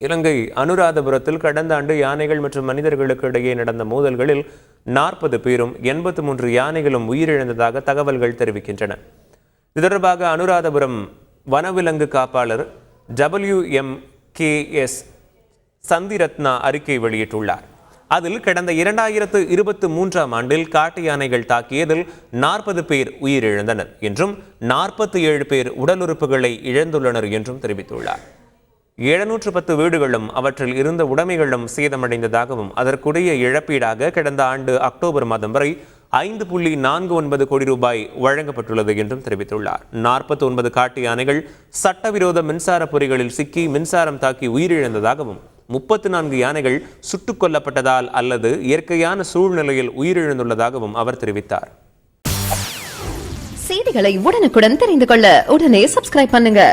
இலங்கை அனுராதபுரத்தில் கடந்த ஆண்டு யானைகள் மற்றும் மனிதர்களுக்கு இடையே நடந்த மோதல்களில் 40 பேரும் 83 யானைகளும் உயிரிழந்ததாக தகவல்கள் தெரிவிக்கின்றன. இது தொடர்பாக அனுராதபுரம் வனவிலங்கு காப்பாளர் WMKS சந்திரத்னா அறிக்கை வெளியிட்டுள்ளார். அதில் கடந்த 2023ஆம் ஆண்டில் காட்டு யானைகள் தாக்கியதில் 40 பேர் உயிரிழந்தனர் என்றும் 47 பேர் உடல் உறுப்புகளை இழந்துள்ளனர் என்றும் தெரிவித்துள்ளார். 710 வீடுகளும் அவற்றில் இருந்த உடைமைகளும் சேதமடைந்ததாகவும் அதற்குரிய இழப்பீடாக கடந்த ஆண்டு அக்டோபர் மாதம் வரை 5.49 கோடி ரூபாய் வழங்கப்பட்டுள்ளது என்றும் தெரிவித்துள்ளார். 49 காட்டு யானைகள் சட்டவிரோத மின்சார பொறிகளில் சிக்கி மின்சாரம் தாக்கி உயிரிழந்ததாகவும் 34 யானைகள் சுட்டுக் கொல்லப்பட்டதால் அல்லது இயற்கையான சூழ்நிலையில் உயிரிழந்துள்ளதாகவும் அவர் தெரிவித்தார். செய்திகளை உடனுக்குடன் தெரிந்து கொள்ள உடனே சப்ஸ்கிரைப் பண்ணுங்க.